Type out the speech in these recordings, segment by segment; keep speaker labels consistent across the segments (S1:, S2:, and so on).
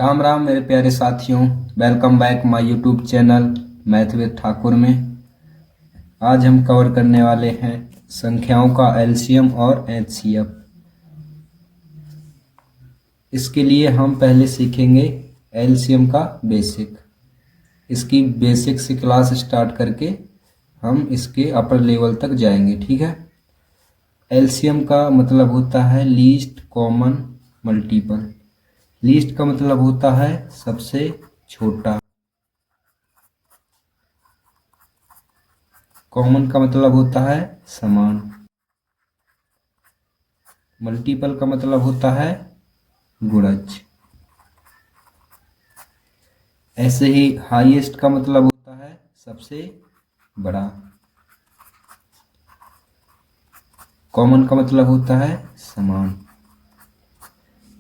S1: राम राम मेरे प्यारे साथियों। Welcome back my YouTube channel math with Thakur में। आज हम कवर करने वाले हैं संख्याओं का एलसीएम और एचसीएफ। इसके लिए हम पहले सीखेंगे एलसीएम का बेसिक। इसकी बेसिक से क्लास स्टार्ट करके हम इसके अपर लेवल तक जाएंगे, ठीक है। एलसीएम का मतलब होता है लीस्ट कॉमन मल्टीपल। लीस्ट का मतलब होता है सबसे छोटा। कॉमन का मतलब होता है समान। मल्टीपल का मतलब होता है गुणज। ऐसे ही हाईएस्ट का मतलब होता है सबसे बड़ा। कॉमन का मतलब होता है समान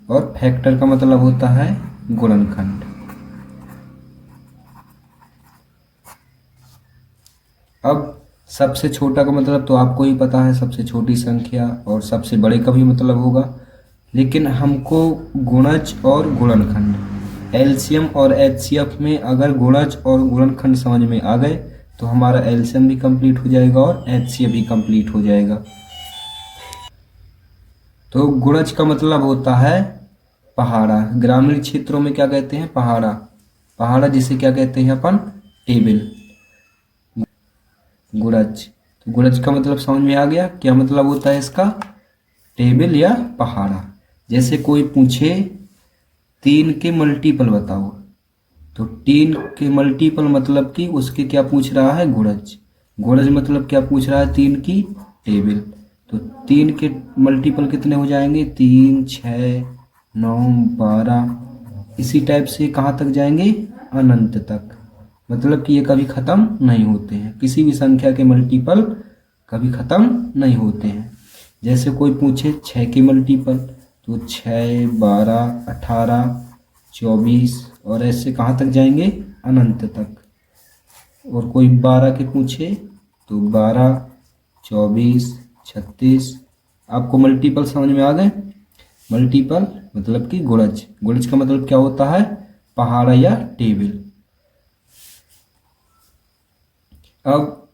S1: और फैक्टर का मतलब होता है गुणनखंड। अब सबसे छोटा का मतलब तो आपको ही पता है, सबसे छोटी संख्या, और सबसे बड़े का भी मतलब होगा। लेकिन हमको गुणज और गुणनखंड, एलसीएम और एचसीएफ में अगर गुणज और गुणनखंड समझ में आ गए तो हमारा एलसीएम भी कंप्लीट हो जाएगा और एचसीएफ भी कंप्लीट हो जाएगा। तो गुणज का मतलब होता है पहाड़ा। ग्रामीण क्षेत्रों में क्या कहते हैं? पहाड़ा। पहाड़ा जिसे क्या कहते हैं अपन? टेबल। गुणज, तो गुणज का मतलब समझ में आ गया, क्या मतलब होता है इसका? टेबल या पहाड़ा। जैसे कोई पूछे 3 के मल्टीपल बताओ, तो 3 के मल्टीपल मतलब कि उसके क्या पूछ रहा है? गुणज। गुणज मतलब क्या पूछ रहा है? 3 की टेबल। तो 3 के मल्टीपल कितने हो जाएंगे? 3, 6, 9, 12। इसी टाइप से कहाँ तक जाएंगे? अनंत तक। मतलब कि ये कभी खत्म नहीं होते हैं। किसी भी संख्या के मल्टीपल कभी खत्म नहीं होते हैं। जैसे कोई पूछे 6 के मल्टीपल, तो 6, 12, 18, 24 और ऐसे कहाँ तक जाएंगे? अनंत तक। और कोई 12 के पूछे तो 12, 24, 36। आपको मल्टीपल समझ में आ गए? मल्टीपल मतलब कि गुणज। गुणज का मतलब क्या होता है? पहाड़ा या टेबल। अब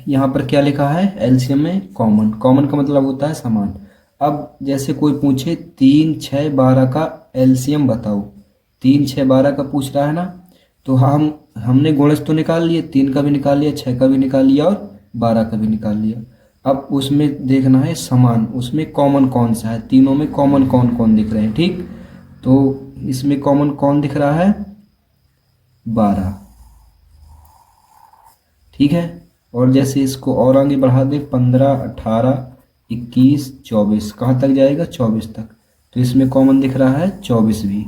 S1: यहाँ पर क्या लिखा है? एलसीएम में कॉमन। कॉमन का मतलब होता है समान। अब जैसे कोई पूछे 3, 6, 12 का एलसीएम बताओ। 3, 6, 12 का पूछ रहा है ना, तो हमने गुणज तो निकाल लिए, 3 का भी निकाल लिया, 6 का भी निकाल लिया और 12 का भी निकाल लिया। अब उसमें देखना है समान, उसमें कॉमन कौन सा है, तीनों में कॉमन कौन कौन दिख रहे हैं, ठीक। तो इसमें कॉमन कौन दिख रहा है? 12, ठीक है। और जैसे इसको और आगे बढ़ा दे, 15, 18, 21, 24, कहाँ तक जाएगा? 24 तक। तो इसमें कॉमन दिख रहा है 24 भी।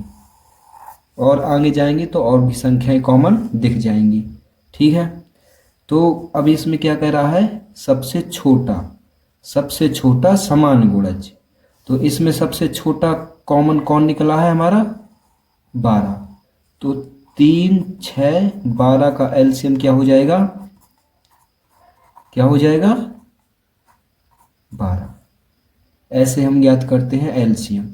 S1: और आगे जाएंगे तो और भी संख्याएं कॉमन दिख जाएंगी, ठीक है। तो अब इसमें क्या कह रहा है? सबसे छोटा, सबसे छोटा समान गुणज। तो इसमें सबसे छोटा कॉमन कौन निकला है हमारा? 12। तो 3, 6, 12 का एलसीएम क्या हो जाएगा? क्या हो जाएगा? 12। ऐसे हम ज्ञात करते हैं एलसीएम।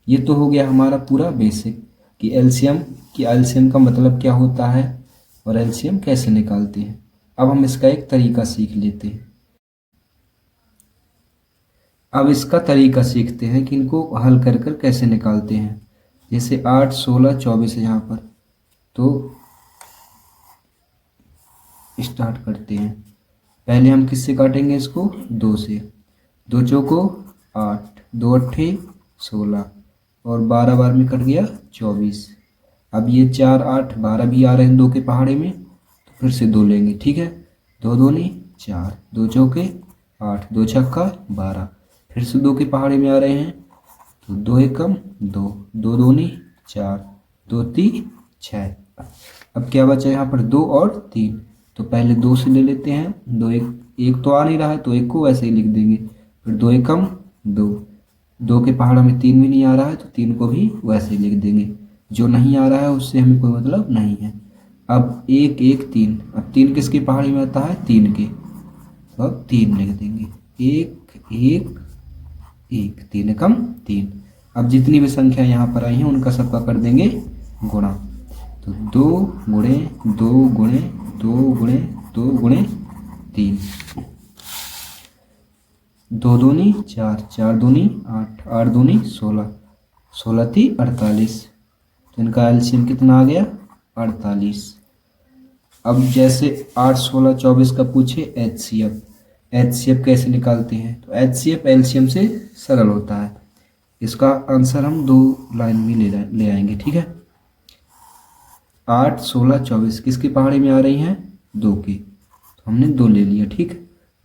S1: ये तो हो गया हमारा पूरा बेसिक कि एलसीएम का मतलब क्या होता है और एलसीएम कैसे निकालते हैं। अब हम इसका एक तरीका सीख लेते हैं। अब इसका तरीका सीखते हैं कि इनको हल कर कर कैसे निकालते हैं। जैसे 8, 16, 24 है यहाँ पर, तो स्टार्ट करते हैं। पहले हम किससे काटेंगे इसको? 2 से। 2 चौको 8, 2 अट्ठे 16 और 12 बार में कट गया 24। अब ये 4, 8, 12 भी आ रहे हैं 2 के पहाड़े में, तो फिर से 2 लेंगे, ठीक है। 2 दूनी 4, 2 चौके 8, 2 छक्का 12, फिर से 2 के पहाड़े में आ रहे हैं, तो 2 एकम 2, 2 दूनी 4, 2 तीन 6। अब क्या बचा यहाँ पर? 2 और 3। तो पहले 2 से ले लेते हैं। 2 एक तो आ नहीं रहा है तो 1 को वैसे ही लिख देंगे। फिर 2 एकम 2, 2 के पहाड़ों में 3 भी नहीं आ रहा है तो 3 को भी वैसे ही लिख देंगे। जो नहीं आ रहा है उससे हमें कोई मतलब नहीं है। अब 1, 1, 3। अब 3 किसके पहाड़ी में आता है? 3 के, तो अब 3 लिख देंगे। 1, 1, 1, 3 एकम 3। अब जितनी भी संख्या यहाँ पर आई हैं उनका सबका कर देंगे गुणा, तो 2 गुणे 2 गुणे 2 गुणे 2 गुणे 3, 2 दूनी 4, 4 दूनी 8, 8 दूनी 16, 16 × 3 = 48। तो इनका एलसीएम कितना आ गया? 48। अब जैसे 8, 16, 24 का पूछे एचसीएफ, एचसीएफ कैसे निकालते हैं? तो एचसीएफ एलसीएम से सरल होता है। इसका आंसर हम 2 लाइन में ले आएंगे, ठीक है। 8, 16, 24 किसकी पहाड़ी में आ रही हैं? 2 की, तो हमने 2 ले लिया, ठीक है।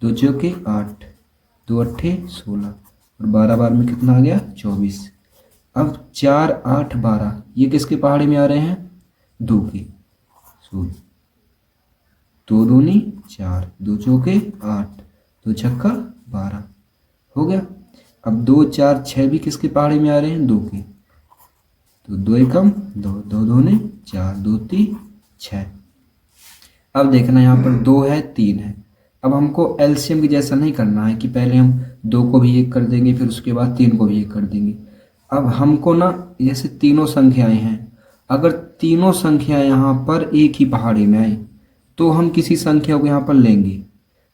S1: 2 चौके 8, 2 अट्ठे 16 और 12 बार में कितना आ गया? 24। अब 4, 8, 12 ये किसकी पहाड़ी में आ रहे हैं? 2 की, सो 2 दूनी 4, 2 चौके 8, 2 छक्का 12 हो गया। अब 2, 4, 6 भी किसकी पहाड़ी में आ रहे हैं? 2 की, तो 2 एकम 2, 2 दूने 4, 2 3 6। अब देखना यहाँ पर 2 है 3 है। अब हमको एलसीएम की जैसा नहीं करना है कि पहले हम 2 को भी 1 कर देंगे फिर उसके बाद 3 को भी 1 कर देंगे। अब हमको ना जैसे तीनों संख्याएं हैं, अगर तीनों संख्याएं यहाँ पर एक ही पहाड़ी में आए तो हम किसी संख्या को यहाँ पर लेंगे,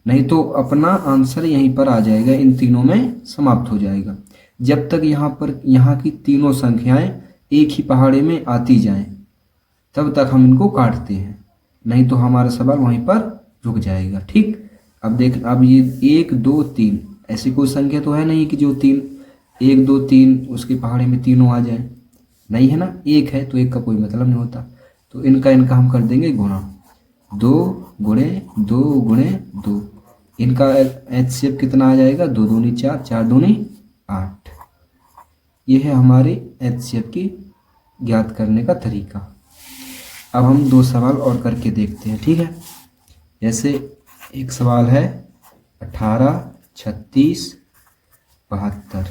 S1: नहीं तो अपना आंसर यहीं पर आ जाएगा, इन तीनों में समाप्त हो जाएगा। जब तक यहाँ की तीनों संख्याएं एक ही पहाड़ी में आती जाएं तब तक हम इनको काटते हैं, नहीं तो हमारा सवाल वहीं पर रुक जाएगा, ठीक। अब देख, अब ये 1, 2, 3 ऐसी कोई संख्या तो है नहीं कि जो 1, 2, 3 उसकी पहाड़ी में तीनों आ जाए, नहीं है ना। 1 है तो 1 का कोई मतलब नहीं होता, तो इनका हम कर देंगे गुणा, 2 गुणे 2 गुणे 2। इनका एचसीएफ कितना आ जाएगा? 2 दूनी 4, 4 दूनी 8। ये है हमारे एचसीएफ की ज्ञात करने का तरीका। अब हम 2 सवाल और करके देखते हैं, ठीक है। जैसे एक सवाल है 18, 36, 72,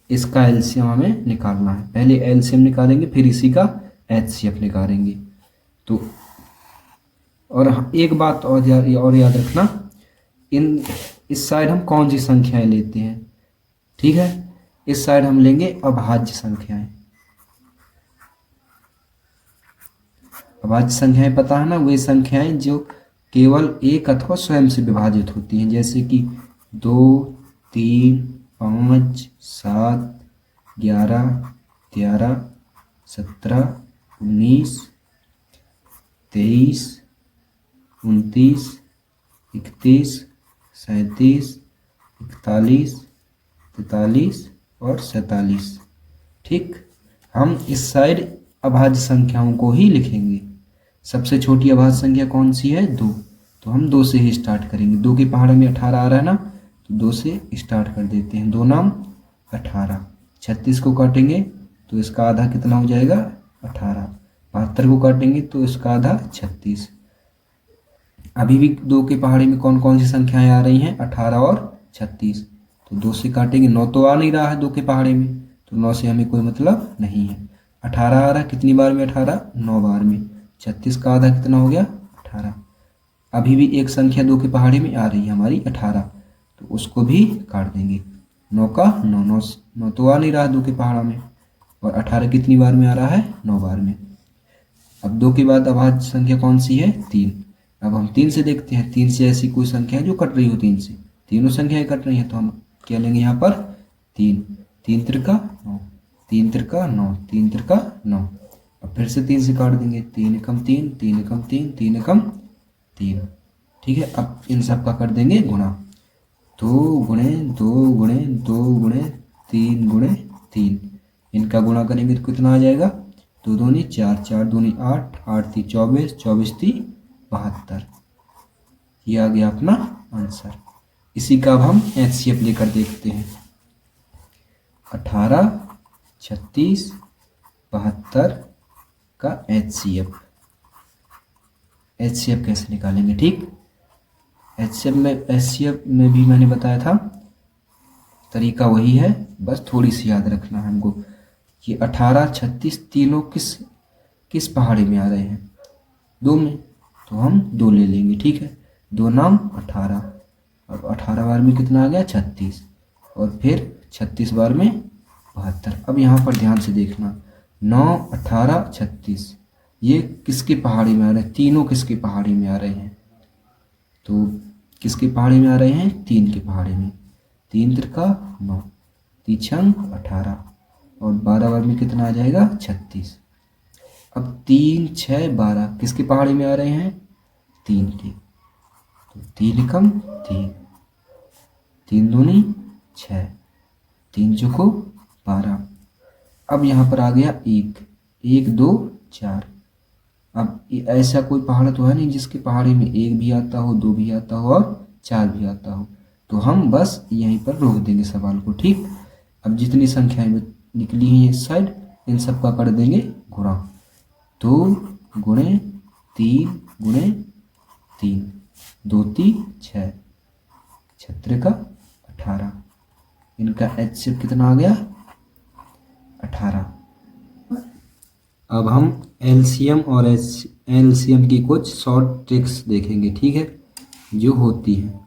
S1: इसका एलसीएम हमें निकालना है। पहले एलसीएम निकालेंगे फिर इसी का एचसीएफ निकालेंगे। तो और एक बात और याद रखना, इस साइड हम कौन सी संख्याएं लेते हैं, ठीक है। इस साइड हम लेंगे अभाज्य संख्याएं। अभाज्य संख्याएं पता है ना, वे संख्याएं जो केवल एक अथवा स्वयं से विभाजित होती हैं, जैसे कि 2, 3, 5, 7, 11, 13, 17, 19, 23, 29, 31, 37, 41, 43 और 47, ठीक। हम इस साइड अभाज्य संख्याओं को ही लिखेंगे। सबसे छोटी अभाज्य संख्या कौन सी है? 2, तो हम 2 से ही स्टार्ट करेंगे। 2 की पहाड़ी में 18 आ रहा है ना, तो 2 से स्टार्ट कर देते हैं। 2 नाम 18। 36 को काटेंगे तो इसका आधा कितना हो जाएगा? 18। 72 को काटेंगे तो इसका आधा 36। अभी भी 2 की पहाड़ी में कौन कौन सी संख्याएं आ रही हैं? 18 और 36। तो 2 से काटेंगे, 9 तो आ नहीं रहा है 2 की पहाड़ी में, तो 9 से हमें कोई मतलब नहीं है। 18 आ रहा है, कितनी बार में? 18 9 बार में। 36 का आधा कितना हो गया? 18। अभी भी एक संख्या 2 की पहाड़ी में आ रही है हमारी 18, तो उसको भी काट देंगे। 9 का 9, 9 तो आ नहीं रहा 2 की पहाड़ा में, और 18 कितनी बार में आ रहा है? 9 बार में। अब 2 के बाद अभाज्य संख्या कौन सी है? 3। अब हम 3 से देखते हैं, 3 से ऐसी कोई संख्या है जो कट रही हो 3 से? तीनों संख्याएं कट रही हैं, तो हम क्या लेंगे यहाँ पर? 3। 3 त्रिका 9, 3 त्रिका 9, 3 त्रिका 9। अब फिर से 3 से काट देंगे, 3 एकम 3, 3 एकम 3, 3 एकम 3, ठीक है। अब इन सब का कर देंगे गुणा, 2 गुणे 2 गुणे 2 गुणे 3 गुणे 3। इनका गुणा करेंगे तो कितना आ जाएगा? 2 दूनी 4, 4 दूनी 8, 8 × 3 = 24, 24 × 3 = 72। ये आ गया अपना आंसर। इसी का अब हम एचसीएफ लेकर देखते हैं। 18, 36, 72 का एचसीएफ कैसे निकालेंगे, ठीक। एचसीएफ में भी मैंने बताया था, तरीका वही है, बस थोड़ी सी याद रखना है हमको कि 18, 36 तीनों किस पहाड़ी में आ रहे हैं? 2 में, तो हम 2 ले लेंगे, ठीक है। 2 नाम 18, अब 18 बार में कितना आ गया? 36, और फिर 36 बार में 72। अब यहाँ पर ध्यान से देखना, 9, 18, 36। ये किसकी पहाड़ी में आ रहे हैं? तीनों किसकी पहाड़ी में आ रहे हैं? तो किसकी पहाड़ी में आ रहे हैं? 3 की पहाड़ी में। 3 त्रिका 9, 3 छंग 18 और 12 बार में कितना आ जाएगा? 36। अब 3, 6, 12 किसकी पहाड़ी में आ रहे हैं? 3 की। तो 3 एकम 3, 3 दूनी 6, 3 चौको 12। अब यहाँ पर आ गया 1, 1, 2, 4। अब ऐसा कोई पहाड़ तो है नहीं जिसकी पहाड़ी में 1 भी आता हो, 2 भी आता हो और 4 भी आता हो। तो हम बस यहीं पर रोक देंगे सवाल को। ठीक, अब जितनी संख्याएं निकली हैं इस साइड, इन सब का कर देंगे गुणा। 2 गुणे 3 गुणे 3, 2 3 6, 6 का 18। इनका HCF कितना आ गया? 18। अब हम LCM और LCM की कुछ शॉर्ट ट्रिक्स देखेंगे, ठीक है, जो होती हैं।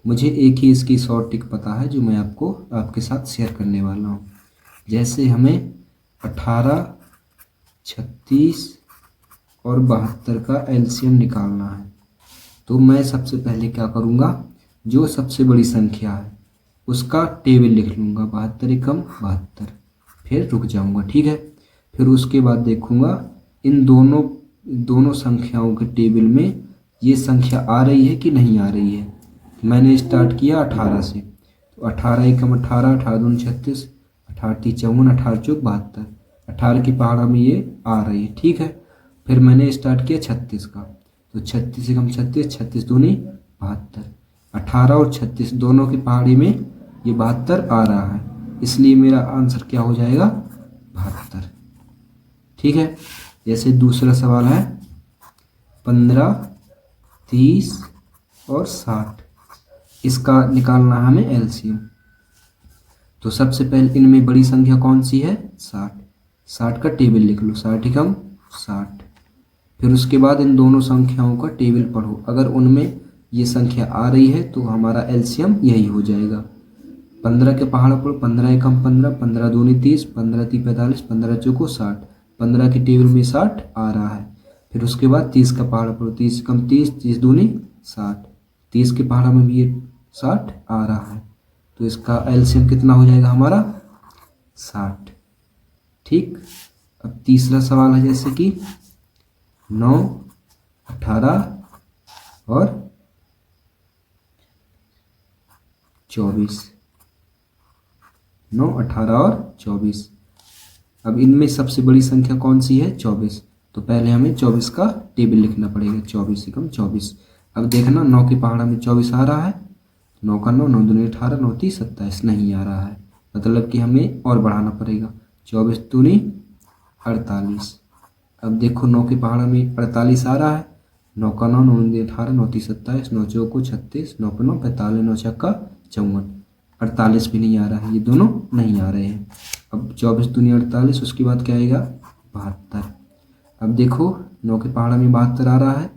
S1: मुझे एक ही इसकी शॉर्ट ट्रिक पता है जो मैं आपके साथ शेयर करने वाला हूँ। जैसे हमें 18, 36 और 72 का LCM निकालना है, तो मैं सबसे पहले क्या करूँगा, जो सबसे बड़ी संख्या है उसका टेबल लिख लूँगा, 72 एकम 72, फिर रुक जाऊँगा, ठीक है। फिर उसके बाद देखूँगा इन दोनों संख्याओं के टेबल में ये संख्या आ रही है कि नहीं आ रही है। मैंने स्टार्ट किया 18 से, तो 18 एकम 18, 18 दूनी 36, 18 तीन 54, 18 चौक 72, 18 की पहाड़ा में ये आ रही है, ठीक है। फिर मैंने स्टार्ट किया 36 का, तो 36 एकम 36, 36 दूनी 72, 18 और 36 दोनों की पहाड़ी में ये 72 आ रहा है, इसलिए मेरा आंसर क्या हो जाएगा? 72, ठीक है। जैसे दूसरा सवाल है 15, 30 और 60, इसका निकालना है हमें LCM। तो सबसे पहले इनमें बड़ी संख्या कौन सी है? 60, 60 का टेबल लिख लो, 60 एकम 60। फिर उसके बाद इन दोनों संख्याओं का टेबल पढ़ो, अगर उनमें ये संख्या आ रही है तो हमारा LCM यही हो जाएगा। 15 के पहाड़ पर 15 एकम 15, 15 दूनी 30, 15 तीन 45, 15 चौको 60, 15 के टेबल में 60 आ रहा है। फिर उसके बाद 30 का पहाड़ पर 30 एकम 30, 30 दूनी 60, 30 के पहाड़ में भी ये 60 आ रहा है, तो इसका LCM कितना हो जाएगा हमारा? 60, ठीक। अब तीसरा सवाल है जैसे कि 9, 18 और 24, 9, 18 और 24। अब इनमें सबसे बड़ी संख्या कौन सी है? 24, तो पहले हमें 24 का टेबल लिखना पड़ेगा, 24 एकम 24। अब देखना 9 की पहाड़ा में 24 आ रहा है, 9 का 9, 9 दूनी 18, 9 तीन 27 नहीं आ रहा है, मतलब कि हमें और बढ़ाना पड़ेगा, 24 दूनी 48। अब देखो 9 की पहाड़ा में 48 आ रहा है, 9 का 9, 9 दूनी 18, 9 तीन 27, 9 चौको 36, 9 पर 9 45, 9 छक्का 54, 48 भी नहीं आ रहा है, ये दोनों नहीं आ रहे हैं। अब 24 दूनी 48, उसके बाद क्या आएगा? 72। अब देखो 9 के पहाड़ा में 72 आ रहा है,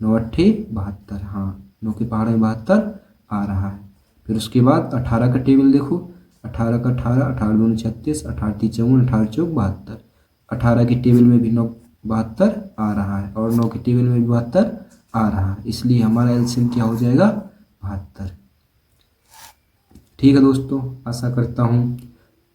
S1: 9 अट्ठे 72, हाँ 9 के पहाड़ा में 72 आ रहा है। फिर उसके बाद 18 का टेबल देखो, 18 का 18, 18 दूनी 36, 18 तीन 54, 18 चौक 72, 18 के टेबल में भी 9 72 आ रहा है और 9 के टेबल में भी 72 आ रहा है, इसलिए हमारा LCM क्या हो जाएगा? 72, ठीक है दोस्तों। आशा करता हूँ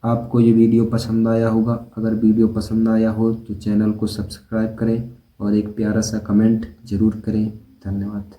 S1: आपको ये वीडियो पसंद आया होगा। अगर वीडियो पसंद आया हो तो चैनल को सब्सक्राइब करें और एक प्यारा सा कमेंट ज़रूर करें। धन्यवाद।